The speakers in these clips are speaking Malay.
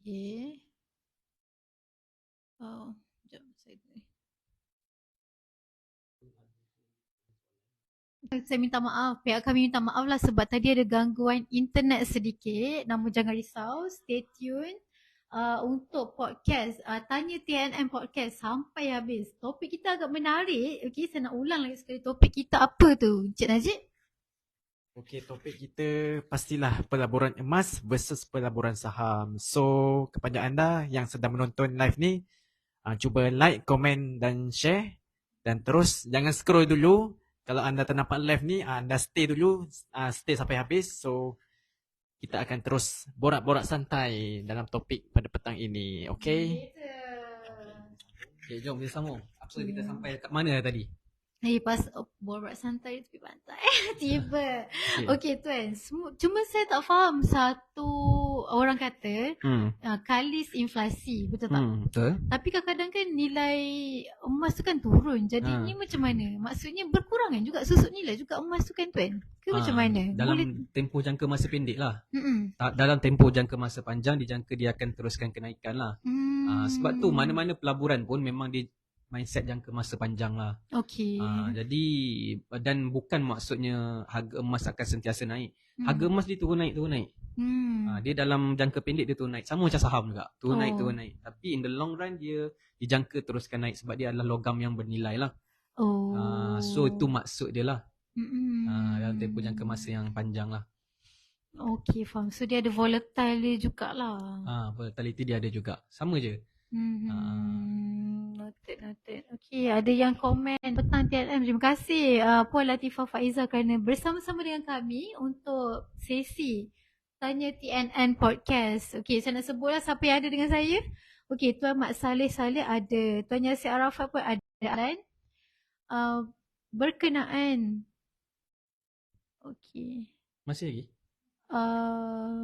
Okey. Sekejap saya minta maaf. Pihak kami minta maaf lah sebab tadi ada gangguan internet sedikit. Namun jangan risau, stay tune untuk podcast Tanya TNM Podcast sampai habis. Topik kita agak menarik. Okey, saya nak ulang lagi sekali topik kita apa tu, Encik Najib? Okey, topik kita pastilah pelaburan emas versus pelaburan saham. So, kepada anda yang sedang menonton live ni, cuba like, komen dan share. Dan terus jangan scroll dulu. Kalau anda ternampak live ni, anda stay dulu, stay sampai habis. So, kita akan terus borak-borak santai dalam topik pada petang ini. Okey? Okay, jom kita sambung. Apa kita sampai kat mana tadi? Pas borak santai tepi pantai. Tiba. Okey tuan, cuma saya tak faham satu orang kata kalis inflasi, betul tak? Betul. Tapi kadang-kadang kan nilai emas tu kan turun. Jadi ni macam mana? Maksudnya berkurangan juga susut nilai juga emas tu kan tuan? Ke macam mana? Dalam tempoh jangka masa pendek lah. Dalam tempoh jangka masa panjang dijangka dia akan teruskan kenaikan lah. Sebab tu mana-mana pelaburan pun memang dia mindset jangka masa panjang lah. Okey. Jadi dan bukan maksudnya harga emas akan sentiasa naik. Harga emas dia turun naik. Dia dalam jangka pendek dia turun naik. Sama macam saham juga. Turun naik. Tapi in the long run dia dijangka teruskan naik sebab dia adalah logam yang bernilai lah. So itu maksud dia lah. Dalam tempoh jangka masa yang panjang lah. Okey, faham. So dia ada volatile dia jugalah. Volatility dia ada juga. Sama je. Noted. Okey, ada yang komen petang TNM. Terima kasih Puan Latifah Faiza kerana bersama-sama dengan kami untuk sesi Tanya TNN Podcast. Okey, saya nak sebutlah siapa yang ada dengan saya. Okey, Tuan Mat Saleh ada. Tuan Yasir Arafat pun ada. Dan berkenaan. Okey. Masih lagi?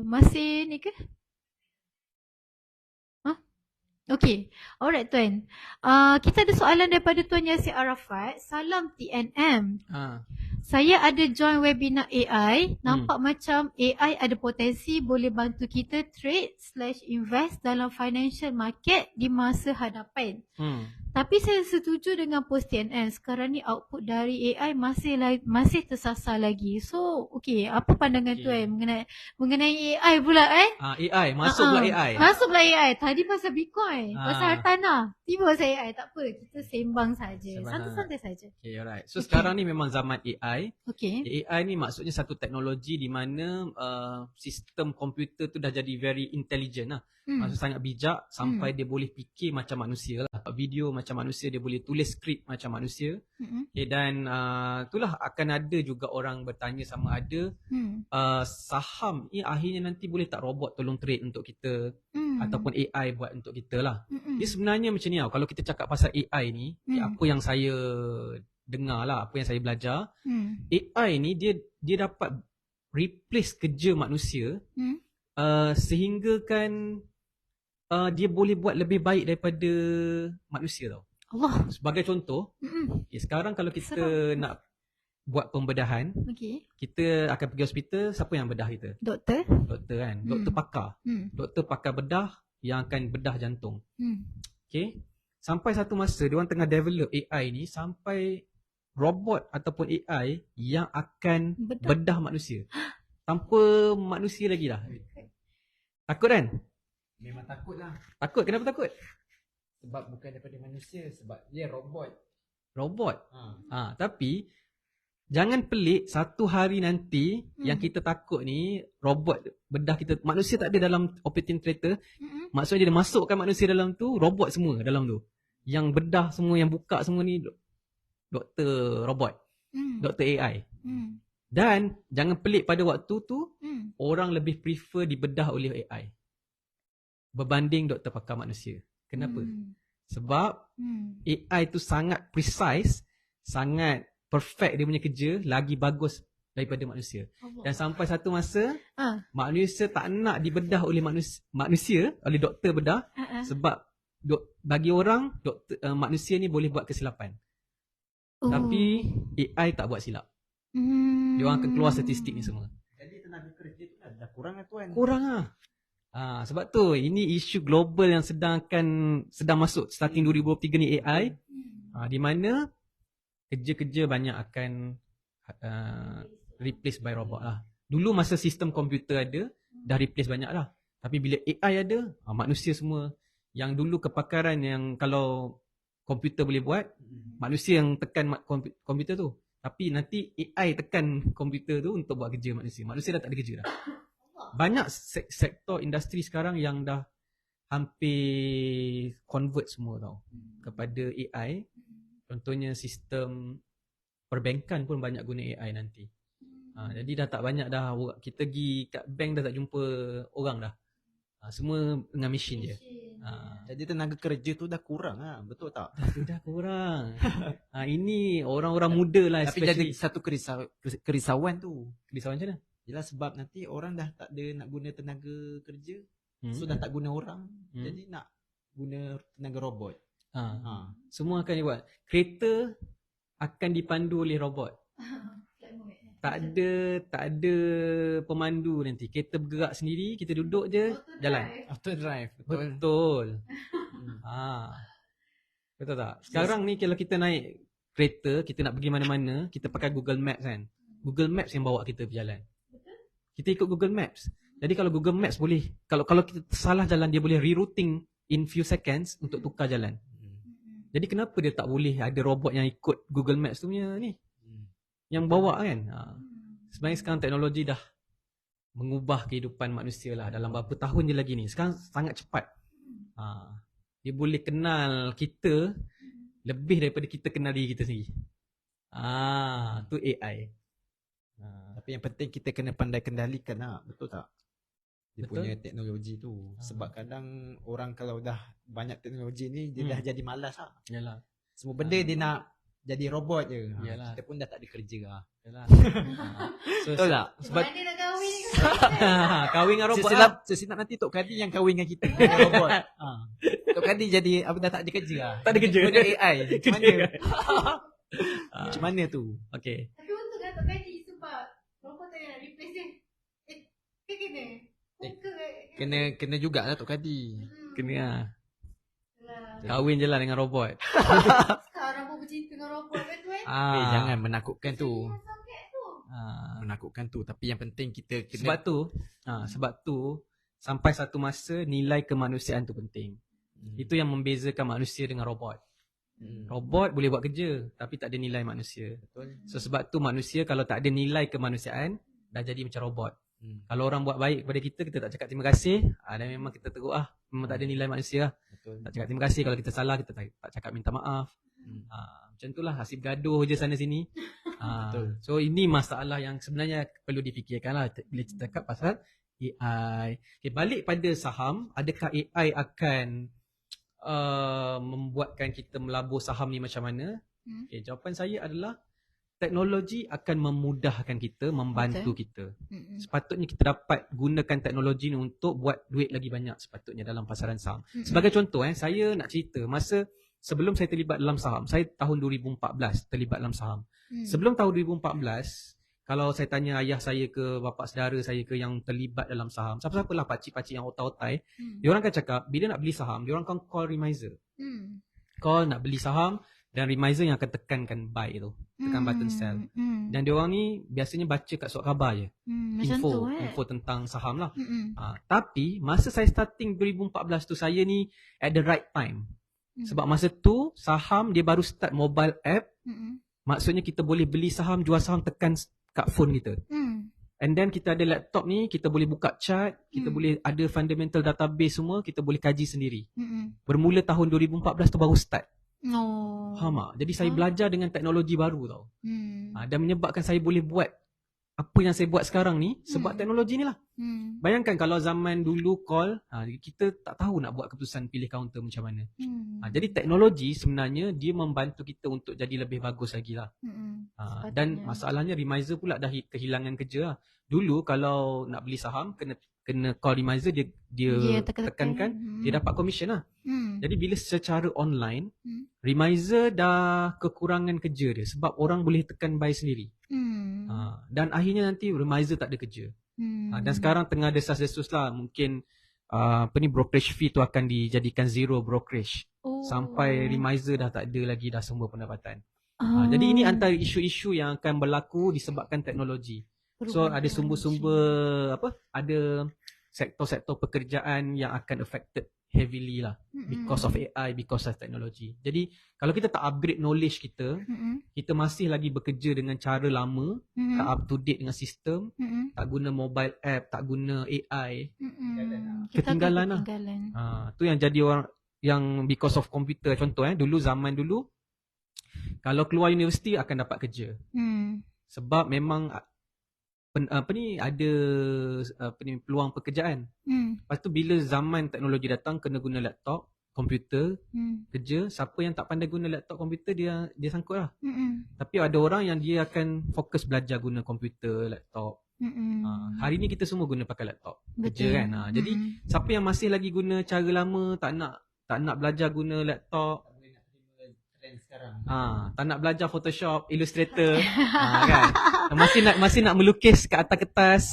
Masih ni ke? Okey, alright tuan. Kita ada soalan daripada Tuan Yasir Arafat. Salam TNM. Saya ada join webinar AI. Nampak macam AI ada potensi boleh bantu kita trade/invest dalam financial market di masa hadapan. Tapi saya setuju dengan post TNM. Sekarang ni output dari AI masih tersasar lagi. So, okey, apa pandangan tuan mengenai AI pula AI, masuklah AI. Masuklah AI. Tadi pasal Bitcoin, pasal hartanah. Tiba pasal AI, tak apa. Kita sembang saja. Santai-santai saja. Okay, alright. So sekarang ni memang zaman AI. Okay. AI ni maksudnya satu teknologi di mana sistem komputer tu dah jadi very intelligent lah. Maksud sangat bijak sampai dia boleh fikir macam manusia lah. Video macam manusia, dia boleh tulis skrip macam manusia. Okay, dan itulah akan ada juga orang bertanya sama ada saham ni akhirnya nanti boleh tak robot tolong trade untuk kita ataupun AI buat untuk kita lah. Dia sebenarnya macam ni tau. Kalau kita cakap pasal AI ni, apa yang saya dengar lah, apa yang saya belajar, AI ni dia dapat replace kerja manusia sehingga kan dia boleh buat lebih baik daripada manusia tau. Allah. Sebagai contoh, sekarang kalau kita nak buat pembedahan, kita akan pergi hospital, siapa yang bedah kita? Doktor kan? Doktor pakar. Doktor pakar bedah yang akan bedah jantung. Okay? Sampai satu masa, diorang tengah develop AI ni sampai robot ataupun AI yang akan bedah manusia. Tanpa manusia lagi lah. Takut kan? Memang takut lah. Takut? Kenapa takut? Sebab bukan daripada manusia. Sebab dia robot. Tapi jangan pelik satu hari nanti yang kita takut ni robot bedah kita. Manusia tak ada dalam operating theater. Maksudnya dia masukkan manusia dalam tu, robot semua dalam tu. Yang bedah semua, yang buka semua ni doktor robot. Doktor AI. Dan jangan pelik pada waktu tu orang lebih prefer dibedah oleh AI berbanding doktor pakar manusia. Kenapa? Sebab AI tu sangat precise, sangat perfect dia punya kerja, lagi bagus daripada manusia. Dan sampai satu masa manusia tak nak dibedah oleh manusia, oleh doktor bedah, sebab bagi orang manusia ni boleh buat kesilapan. Tapi AI tak buat silap. Dia orang akan keluar statistik ni semua. Jadi tenaga kerja tu dah kurang lah tuan. Kurang lah. Sebab tu ini isu global yang sedang masuk starting 2023 ni AI. Di mana kerja-kerja banyak akan replace by robot lah. Dulu masa sistem komputer ada, dah replace banyak lah. Tapi bila AI ada, manusia semua yang dulu kepakaran yang kalau komputer boleh buat, manusia yang tekan komputer tu. Tapi nanti AI tekan komputer tu untuk buat kerja manusia. Manusia dah tak ada kerja dah. Banyak sektor industri sekarang yang dah hampir convert semua tau kepada AI. Contohnya sistem perbankan pun banyak guna AI nanti. Jadi dah tak banyak dah kita pergi kat bank dah tak jumpa orang dah. Semua dengan mesin je. Jadi tenaga kerja tu dah kurang betul tak? Dah kurang. Ini orang-orang muda lah. Tapi jadi satu kerisauan tu. Kerisauan macam mana? Yelah sebab nanti orang dah tak ada nak guna tenaga kerja. So dah tak guna orang. Jadi nak guna tenaga robot. Semua akan dibuat. Kereta akan dipandu oleh robot. Tak ada pemandu nanti. Kereta bergerak sendiri, kita duduk je, jalan. Auto drive. Betul. Betul tak? Sekarang ni kalau kita naik kereta, kita nak pergi mana-mana, kita pakai Google Maps kan. Google Maps yang bawa kita berjalan. Kita ikut Google Maps. Jadi kalau Google Maps boleh, kalau kita salah jalan, dia boleh rerouting in few seconds untuk tukar jalan. Jadi kenapa dia tak boleh ada robot yang ikut Google Maps tu punya ni? Yang bawa kan? Sebenarnya sekarang teknologi dah mengubah kehidupan manusia lah. Dalam beberapa tahun je lagi ni. Sekarang sangat cepat. Dia boleh kenal kita lebih daripada kita kenal diri kita sendiri. Tu AI. Tapi yang penting kita kena pandai kendalikan betul tak? Dia Betul. punya teknologi tu. Sebab kadang orang kalau dah banyak teknologi ni, dia dah jadi malas Yalah. Semua benda dia nak jadi robot je. Yalah. Kita pun dah tak ada kerja Yalah. Betul tak? Sebab Mana nak kahwin? kahwin dengan robot Sesilap nanti Tok Kadi yang kahwin dengan kita dengan robot. Tok Kadi jadi dah tak ada kerja Tak ada kerja. Guna AI. Macam mana? Macam mana tu? Okay. Tapi untuk Datuk Kadi sebab robot tak nak replace dia. Kena jugalah Tok Kadi. Kena lah. Lah. Kahwin je lah dengan robot. Sekarang pun bercinta dengan robot kan tu Jangan menakutkan tu. Sangat tu. Menakutkan tu. Tapi yang penting kita kena. Sebab tu sampai satu masa nilai kemanusiaan tu penting. Itu yang membezakan manusia dengan robot. Robot boleh buat kerja tapi tak ada nilai manusia. Betul. So sebab tu manusia kalau tak ada nilai kemanusiaan dah jadi macam robot. Kalau orang buat baik kepada kita, kita tak cakap terima kasih, dan memang kita teruk memang tak ada nilai manusia lah. Betul. Tak cakap terima kasih. Kalau kita salah, kita tak cakap minta maaf. Macam itulah, asyik gaduh je sana sini. Betul. So ini masalah yang sebenarnya perlu difikirkan lah bila kita cakap pasal AI. Okay, balik pada saham, adakah AI akan membuatkan kita melabur saham ni macam mana? Okay, jawapan saya adalah teknologi akan memudahkan kita, membantu kita. Sepatutnya kita dapat gunakan teknologi ni untuk buat duit lagi banyak sepatutnya dalam pasaran saham. Sebagai contoh, saya nak cerita masa sebelum saya terlibat dalam saham, saya tahun 2014 terlibat dalam saham. Sebelum tahun 2014, kalau saya tanya ayah saya ke bapa saudara saya ke yang terlibat dalam saham, siapa-siapa lah pakcik-pakcik yang otai-otai, diorang akan cakap bila nak beli saham, diorang akan call remiser. Call nak beli saham, dan remiser yang akan tekankan buy tu, tekan button sell. Dan diorang ni biasanya baca kat surat khabar je, info tentang saham lah. Tapi masa saya starting 2014 tu, saya ni at the right time. Sebab masa tu saham dia baru start mobile app. Maksudnya kita boleh beli saham, jual saham tekan kat phone kita. And then kita ada laptop ni, kita boleh buka chart, kita boleh ada fundamental database semua, kita boleh kaji sendiri. Bermula tahun 2014 tu baru start. Faham tak? Jadi saya belajar dengan teknologi baru tau. Dan menyebabkan saya boleh buat apa yang saya buat sekarang ni sebab teknologi ni lah. Bayangkan kalau zaman dulu call, kita tak tahu nak buat keputusan pilih kaunter macam mana. Jadi teknologi sebenarnya dia membantu kita untuk jadi lebih bagus lagi lah. Dan masalahnya remiser pula dah kehilangan kerja lah. Dulu kalau nak beli saham kena call remiser, dia tekankan, dia dapat commission lah. Jadi bila secara online, remiser dah kekurangan kerja dia sebab orang boleh tekan buy sendiri. Dan akhirnya nanti remiser tak ada kerja. Dan sekarang tengah desas-desus lah, mungkin brokerage fee tu akan dijadikan zero brokerage. Sampai Remiser dah tak ada lagi dah sumber pendapatan. Jadi ini antara isu-isu yang akan berlaku disebabkan teknologi. So ada sumber-sumber ada sektor-sektor pekerjaan yang akan affected heavily lah because of AI, because of technology. Jadi kalau kita tak upgrade knowledge kita, kita masih lagi bekerja dengan cara lama, tak up to date dengan sistem, tak guna mobile app, tak guna AI, ketinggalan lah. Tu yang jadi orang yang because of computer. Contoh zaman dulu kalau keluar universiti akan dapat kerja. Sebab memang ada peluang pekerjaan. Lepas tu bila zaman teknologi datang, kena guna laptop, komputer, kerja. Siapa yang tak pandai guna laptop, komputer, dia sangkut lah. Tapi ada orang yang dia akan fokus belajar guna komputer, laptop. Hari ni kita semua guna pakai laptop. Kerja kan. Jadi siapa yang masih lagi guna cara lama, tak nak belajar guna laptop, tak nak belajar Photoshop, Illustrator, kan? Masih nak melukis kat atas kertas.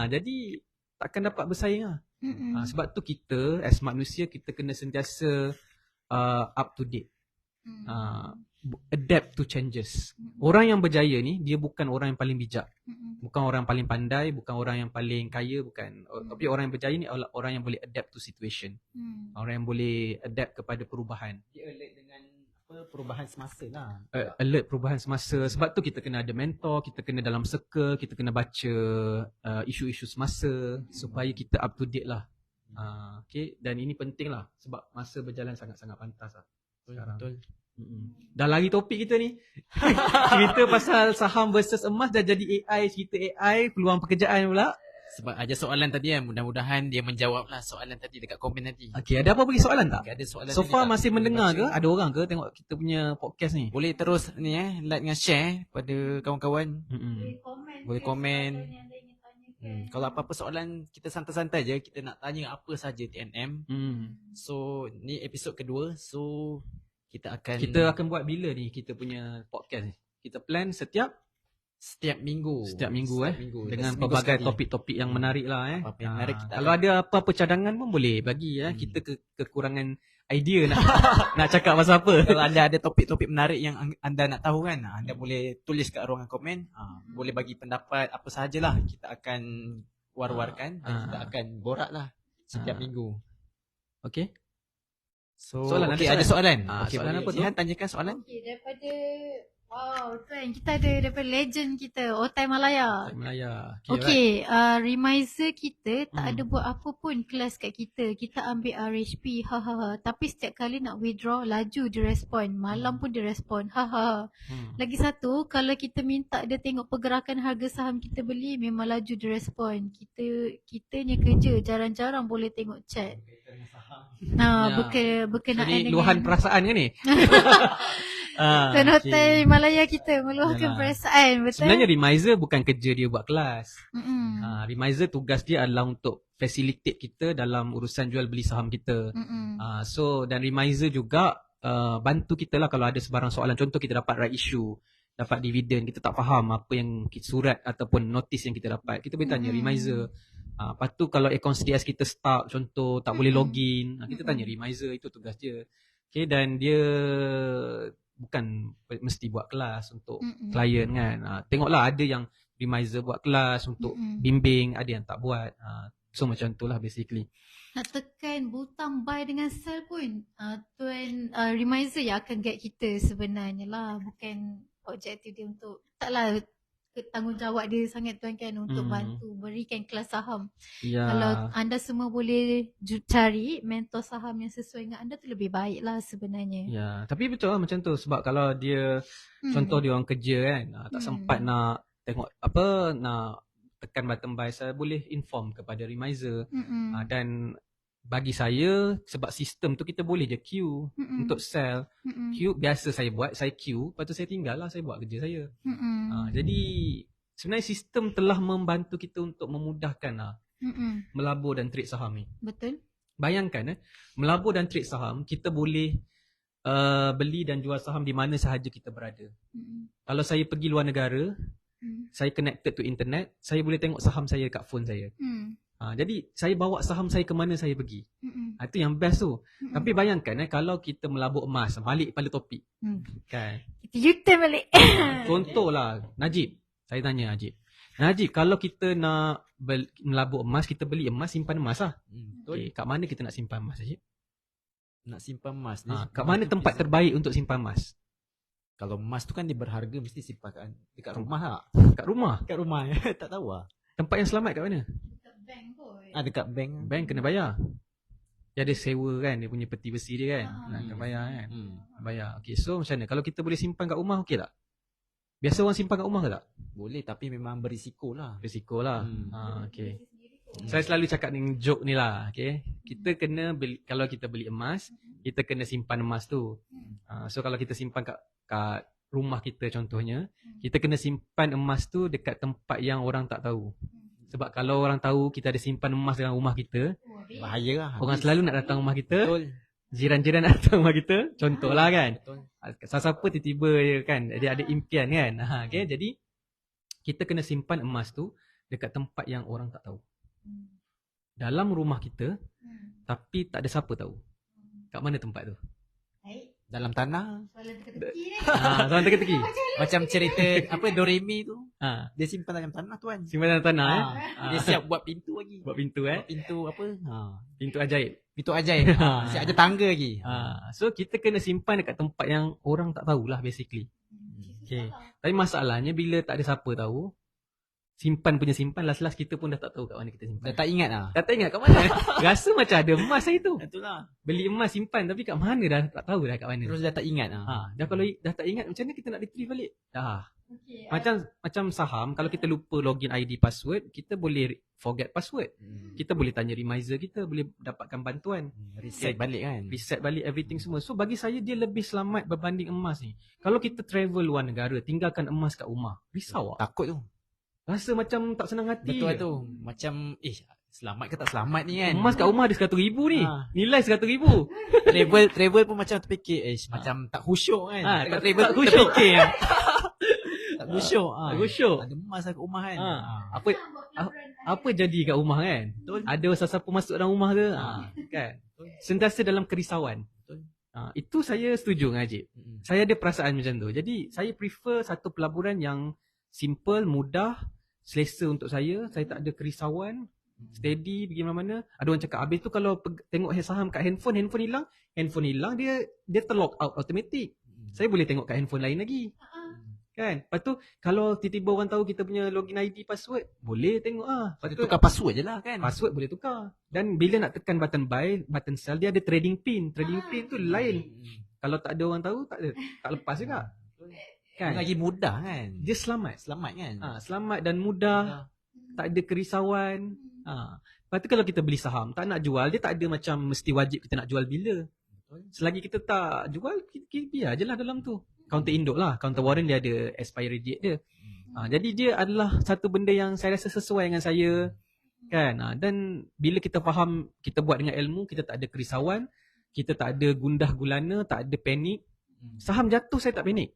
Jadi takkan dapat bersaing lah. Sebab tu kita as manusia kita kena sentiasa up to date. Adapt to changes. Orang yang berjaya ni dia bukan orang yang paling bijak. Bukan orang yang paling pandai, bukan orang yang paling kaya, bukan. Tapi orang yang berjaya ni adalah orang yang boleh adapt to situation. Orang yang boleh adapt kepada perubahan. Dia alert dengan perubahan semasa lah. Alert perubahan semasa. Sebab tu kita kena ada mentor, kita kena dalam circle, kita kena baca isu-isu semasa supaya kita up to date lah. Okay. Dan ini penting lah sebab masa berjalan sangat-sangat pantas lah sekarang. Betul. Dah lari topik kita ni. Cerita pasal saham versus emas dah jadi AI. Cerita AI, peluang pekerjaan pula. Sebab ada soalan tadi kan, mudah-mudahan dia menjawablah soalan tadi dekat komen nanti. Okey, ada apa bagi soalan tak? Okay, ada soalan so far masih mendengar baca. ke? Ada orang ke tengok kita punya podcast ni? Boleh terus ni like dengan share pada kawan-kawan. Boleh komen. Kalau apa-apa soalan kita santai-santai je, kita nak tanya apa saja TNM. So ni episod kedua. So kita akan buat bila ni kita punya podcast ni? Kita plan setiap minggu dengan pelbagai topik-topik yang menarik lah Apa yang menarik kita kalau ada apa-apa cadangan pun boleh bagi kita kekurangan idea nak cakap pasal apa. Kalau anda ada topik-topik menarik yang anda nak tahu kan, anda boleh tulis kat ruangan komen. Boleh bagi pendapat apa sahajalah, kita akan war-warkan dan kita akan borak lah setiap minggu. Okey. So ada soalan. Soalan apa tu? Sihan tanyakan soalan. Okey, daripada tuan, kita ada daripada legend kita, Otai Malaya. Okey, Remiser kita tak ada buat apa pun kelas kat kita. Kita ambil RHP, tapi setiap kali nak withdraw, laju dia respon. Malam pun dia respon, Lagi satu, kalau kita minta dia tengok pergerakan harga saham kita beli, memang laju dia respon. Kitanya kerja, jarang-jarang boleh tengok chat. Berkenaan dengan luahan perasaan ke ni? Otai Malaya kita meluahkan perasaan, betul? Sebenarnya Remiser bukan kerja dia buat kelas. Remiser tugas dia adalah untuk facilitate kita dalam urusan jual beli saham kita. Dan Remiser juga bantu kita lah kalau ada sebarang soalan. Contoh kita dapat right issue, dapat dividen, kita tak faham apa yang surat ataupun notis yang kita dapat, kita boleh tanya Remiser. Lepas tu kalau akaun CDS kita stuck, contoh tak boleh login, kita tanya Remiser, itu tugas dia. Okay, dan dia bukan mesti buat kelas untuk klien kan. Tengoklah, ada yang Remiser buat kelas untuk bimbing, ada yang tak buat. So macam tu lah basically. Nak tekan butang buy dengan sell pun tuan Remiser yang akan guide kita sebenarnya lah. Bukan objektif dia untuk, taklah tanggungjawab dia sangat tuan kan untuk bantu berikan kelas saham. Kalau anda semua boleh cari mentor saham yang sesuai dengan anda, tu lebih baik lah sebenarnya. Tapi betul lah macam tu. Sebab kalau dia contoh dia orang kerja kan, tak sempat nak tengok nak tekan button buy, saya boleh inform kepada Remiser. Dan bagi saya, sebab sistem tu kita boleh je queue untuk sell. Queue biasa saya buat, saya queue, lepas tu saya tinggal lah, saya buat kerja saya. Jadi sebenarnya sistem telah membantu kita untuk memudahkan melabur dan trade saham ni. Betul. Bayangkan melabur dan trade saham, kita boleh beli dan jual saham di mana sahaja kita berada. Kalau saya pergi luar negara, saya connected to internet, saya boleh tengok saham saya kat phone saya. Jadi saya bawa saham saya ke mana saya pergi. Itu yang best tu. Tapi bayangkan kalau kita melabur emas, balik pada topik. Kan? Kita U-turn balik. Contohlah Najib. Saya tanya Najib, kalau kita nak melabur emas, kita beli emas, simpan emas lah. Okay, kat mana kita nak simpan emas, Najib? Nak simpan emas. Kat mana tempat terbaik untuk simpan emas? Kalau emas tu kan dia berharga, mesti simpan dekat rumah tak? Kat rumah? Kat rumah. Tak tahu lah. Tempat yang selamat kat mana? Dekat bank kot. Dekat bank. Bank kena bayar. Dia ada sewa kan, dia punya peti besi dia kan. Kena bayar kan. Bayar. Okay, so macam mana? Kalau kita boleh simpan kat rumah, okey tak? Biasa orang simpan kat rumah ke tak? Boleh, tapi memang berisiko lah. Risiko lah. Okay. Saya selalu cakap dengan joke ni lah. Okay. Kita kena beli, kalau kita beli emas, kita kena simpan emas tu. So kalau kita simpan kat rumah kita contohnya, kita kena simpan emas tu dekat tempat yang orang tak tahu. Sebab kalau orang tahu kita ada simpan emas dalam rumah kita, bahaya lah. Orang selalu nak datang rumah kita. Betul. Jiran-jiran nak datang rumah kita. Contohlah kan. Betul. Siapa tiba-tiba kan, dia ada impian kan. Okay. Jadi kita kena simpan emas tu dekat tempat yang orang tak tahu. Dalam rumah kita, tapi tak ada siapa tahu. Kat mana tempat tu? Dalam tanah. Soalan teka-teki ni. Soalan teka-teki. Macam cerita Doremi tu. Dia simpan dalam tanah tuan. Simpan dalam tanah Dia siap buat pintu lagi. Buat pintu Buat pintu apa? Pintu ajaib. Pintu ajaib. Siap ada tangga lagi. So kita kena simpan dekat tempat yang orang tak tahulah basically. Okay. Tapi masalahnya bila tak ada siapa tahu, simpan last kita pun dah tak tahu kat mana kita simpan. Dah tak ingat lah. Dah tak ingat kat mana. Rasa macam ada emas hari tu. Itulah. Beli emas simpan tapi kat mana dah tak tahu dah kat mana. Terus dah tak ingat lah. Dah kalau dah tak ingat macam mana kita nak retrieve balik? Dah. Okay, Macam saham, kalau kita lupa login ID password, kita boleh forget password. Kita boleh tanya reminder kita, boleh dapatkan bantuan. Reset balik kan. Reset balik everything semua. So bagi saya dia lebih selamat berbanding emas ni. Kalau kita travel luar negara, tinggalkan emas kat rumah, risau tak? Takut tu. Rasa macam tak senang hati. Betul tu. Macam selamat ke tak selamat ni kan. Emas kat rumah ada RM100,000 ni. Nilai RM100,000. Travel pun macam terfikir macam tak khusyuk kan. Tak travel tak khusyuk. Tak khusyuk. Khusyuk. Ada emas kat rumah kan. Apa jadi kat rumah kan? Betul. Ada siapa masuk dalam rumah ke? Kan? Sentiasa dalam kerisauan. Betul. Itu saya setuju dengan Ajib. Saya ada perasaan macam tu. Jadi saya prefer satu pelaburan yang simple, mudah, selesa untuk saya. Saya tak ada kerisauan, steady pergi mana-mana. Ada orang cakap habis tu kalau tengok saham kat handphone hilang, dia terlock out automatic. Saya boleh tengok kat handphone lain lagi. Kan? Lepas tu kalau tiba-tiba orang tahu kita punya login ID password, boleh tengok Lepas tu tukar password je lah kan. Password boleh tukar. Dan bila nak tekan button buy, button sell, dia ada trading pin. Trading pin tu lain. Kalau tak ada orang tahu, tak lepas juga. Kan? Lagi mudah kan. Dia selamat. Selamat kan. Selamat dan mudah. Tak ada kerisauan. Lepas tu kalau kita beli saham, tak nak jual, dia tak ada macam mesti wajib kita nak jual bila. Selagi kita tak jual, biar je lah dalam tu. Counter induk lah. Counter warrant dia ada expiry date dia. Jadi dia adalah satu benda yang saya rasa sesuai dengan saya. Kan? Dan bila kita faham, kita buat dengan ilmu, kita tak ada kerisauan, kita tak ada gundah gulana, tak ada panik. Saham jatuh saya tak panik.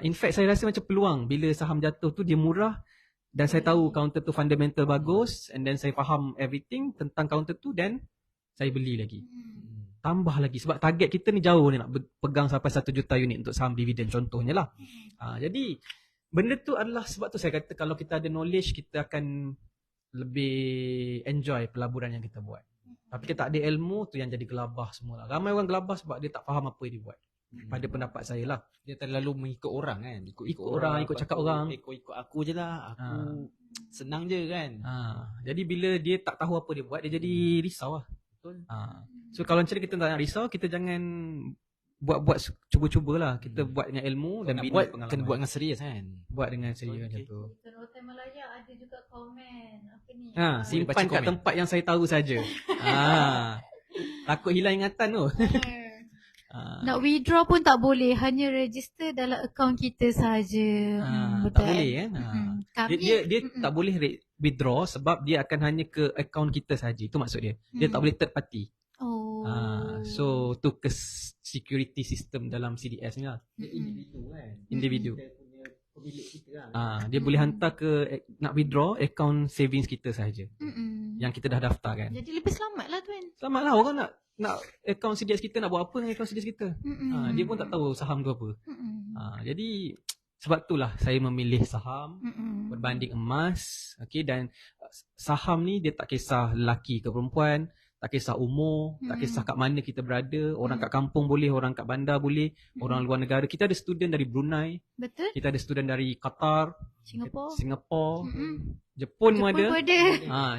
In fact saya rasa macam peluang bila saham jatuh tu dia murah dan saya tahu counter tu fundamental bagus and then saya faham everything tentang counter tu dan saya beli lagi. Tambah lagi sebab target kita ni jauh ni nak pegang sampai 1 juta unit untuk saham dividen contohnya lah. Jadi benda tu adalah sebab tu saya kata kalau kita ada knowledge kita akan lebih enjoy pelaburan yang kita buat. Tapi kita tak ada ilmu tu yang jadi gelabah semualah. Ramai orang gelabah sebab dia tak faham apa yang dia buat. Pada pendapat saya lah. Dia terlalu mengikut orang kan. Ikut orang, ikut cakap orang. Ikut aku je lah. Aku senang je kan. Jadi bila dia tak tahu apa dia buat, dia jadi risau lah. Betul. So kalau macam kita tak nak risau, kita jangan buat cuba-cubalah. Kita buat dengan ilmu dan bina pengalaman. Kena buat dengan serius kan. Buat dengan serius macam tu. Hotel Malaya ada juga komen. Apa ni? Simpan kat tempat yang saya tahu saja. Takut hilang ingatan tu. Nak withdraw pun tak boleh, hanya register dalam akaun kita saja. Tak boleh kan. Dia tak boleh withdraw sebab dia akan hanya ke akaun kita saja. Itu maksud dia. Dia tak boleh third party. So tu ke security system dalam CDS ni lah. Individu kan. Individu. Pemilik kita lah. Dia boleh hantar ke nak withdraw akaun savings kita saja. yang kita dah daftar kan. Jadi lebih selamat lah tuan. Selamat lah, orang nak akaun CDS kita, nak buat apa dengan akaun CDS kita. Dia pun tak tahu saham tu apa. Jadi sebab itulah saya memilih saham berbanding emas. Okay, dan saham ni dia tak kisah lelaki ke perempuan, tak kisah umur, tak kisah kat mana kita berada. Orang kat kampung boleh, orang kat bandar boleh, orang luar negara. Kita ada student dari Brunei. Betul. Kita ada student dari Qatar, Singapura, Jepun pun ada.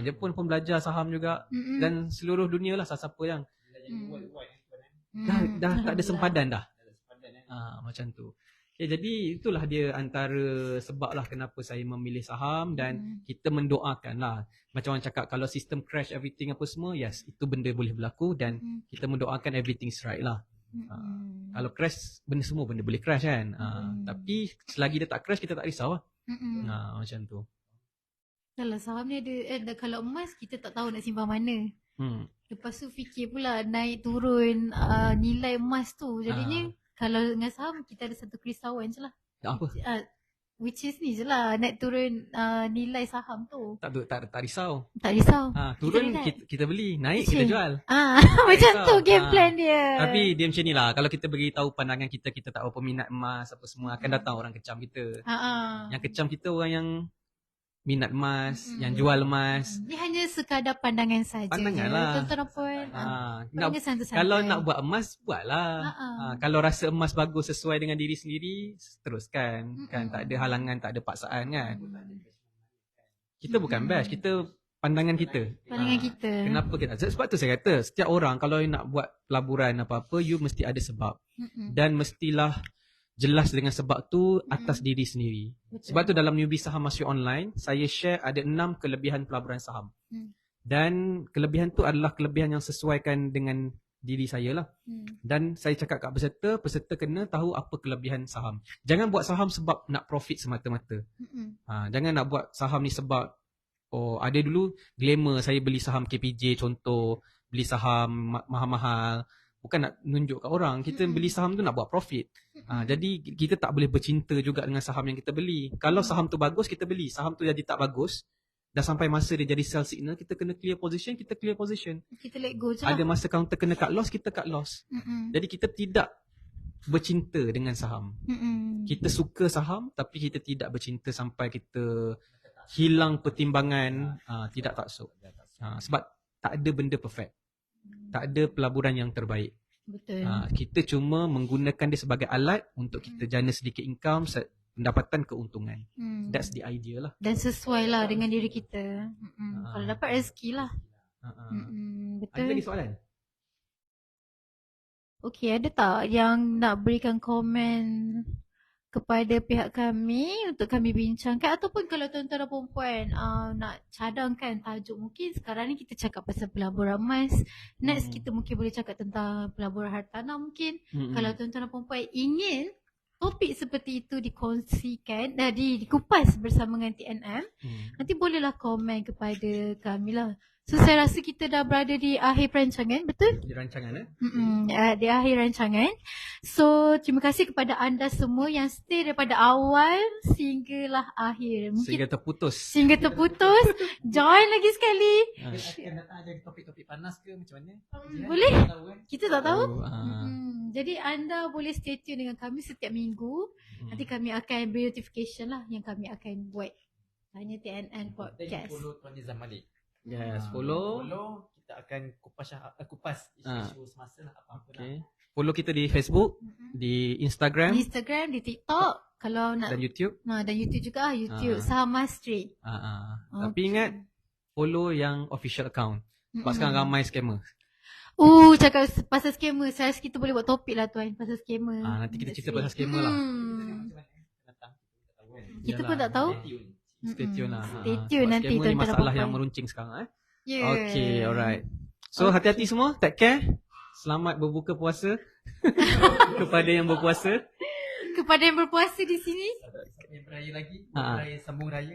Jepun pun belajar saham juga. Dan seluruh dunia lah, siapa yang dah tak ada sempadan dah. Macam tu. Okay, jadi itulah dia antara sebab lah kenapa saya memilih saham. Dan kita mendoakan lah. Macam orang cakap, kalau sistem crash everything apa semua, yes, itu benda boleh berlaku. Dan kita mendoakan everything's right lah. Kalau crash, semua benda boleh crash kan. Tapi selagi dia tak crash, kita tak risau lah. Macam tu. Kalau saham ni ada, kalau emas kita tak tahu nak simpan mana. Lepas tu fikir pula naik turun nilai emas tu. Jadinya kalau dengan saham kita ada satu kerisauan je lah. Apa? Which is ni je lah, naik turun nilai saham tu. Tak risau. Tak risau. Turun kita beli, naik kita jual. Macam tu game plan dia. Tapi dia macam ni lah, kalau kita beritahu pandangan kita tak apa minat emas apa semua, akan datang orang kecam kita. Yang kecam kita orang yang minat emas, yang jual emas. Dia hanya sekadar pandangan saja. Pandangan lah. Tuan-tuan puan. Kalau nak buat emas, buatlah. Kalau rasa emas bagus sesuai dengan diri sendiri, teruskan. Kan tak ada halangan, tak ada paksaan kan. Kita bukan bash, kita pandangan kita. Pandangan kita. Kenapa kita? Sebab tu saya kata, setiap orang kalau nak buat pelaburan apa-apa, you mesti ada sebab. Dan mestilah jelas dengan sebab tu atas diri sendiri. Betul. Sebab tu dalam newbie saham masuk online, saya share ada 6 kelebihan pelaburan saham. Dan kelebihan tu adalah kelebihan yang sesuaikan dengan diri saya lah. Dan saya cakap kat peserta kena tahu apa kelebihan saham. Jangan buat saham sebab nak profit semata-mata. Jangan nak buat saham ni sebab ada dulu glamour saya beli saham KPJ contoh, beli saham mahal-mahal. Bukan nak nunjuk kat orang, kita beli saham tu nak buat profit. Jadi kita tak boleh bercinta juga dengan saham yang kita beli. Kalau saham tu bagus, kita beli. Saham tu jadi tak bagus, dah sampai masa dia jadi sell signal, kita kena clear position, kita clear position. Kita let go je. Ada masa counter kena cut loss, kita cut loss. Jadi kita tidak bercinta dengan saham. Kita suka saham, tapi kita tidak bercinta sampai kita hilang pertimbangan, tidak taksub. Sebab tak ada benda perfect. Tak ada pelaburan yang terbaik. Betul. Kita cuma menggunakan dia sebagai alat untuk kita jana sedikit income, pendapatan, keuntungan. That's the idea lah. Dan sesuai lah dengan diri kita. Kalau dapat rezeki lah. Betul. Ada lagi soalan? Okey, ada tak yang nak berikan komen kepada pihak kami untuk kami bincangkan, ataupun kalau tuan-tuan dan perempuan nak cadangkan tajuk, mungkin sekarang ni kita cakap pasal pelaburan emas, next kita mungkin boleh cakap tentang pelaburan hartanah mungkin. Kalau tuan-tuan dan perempuan ingin topik seperti itu dikongsikan, dikupas bersama dengan TNM, nanti bolehlah komen kepada kami lah. So saya rasa kita dah berada di akhir perancangan, betul? Di rancangan di akhir rancangan. So terima kasih kepada anda semua yang stay daripada awal sehinggalah akhir. Mungkin Sehingga terputus. Join lagi sekali. Akan datang ada topik-topik panas ke macam mana? Boleh? Kita tak tahu. Jadi anda boleh stay tune dengan kami setiap minggu. Nanti kami akan beri notification lah yang kami akan buat. Hanya TNN Podcast. Follow Tuan Nizam Malik. Yes, follow. Kita akan kupas isu-isu semasa lah, apa-apa lah. Follow kita di Facebook, di Instagram, di TikTok, kalau nak, dan YouTube. Dan YouTube juga, YouTube Saham Mastery. Tapi ingat follow yang official account. Sebab sekarang ramai scammer. Cakap pasal scammer, saya rasa kita boleh buat topik lah tuan pasal scammer. Nanti kita cerita pasal scammer lah. Kita pun tak tahu. Stay tune lah. Stay tune nanti tuan-tuan. Ini masalah yang meruncing sekarang. Okay, alright. So hati-hati semua, take care. Selamat berbuka puasa kepada yang berpuasa. Kepada yang berpuasa di sini. Yang beraya lagi, beraya sambung raya.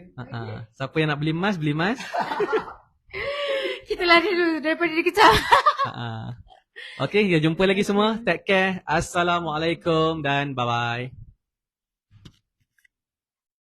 Siapa yang nak beli emas, beli emas. Kita lari dulu daripada dikecam. Okay, jumpa lagi semua. Take care. Assalamualaikum dan bye-bye.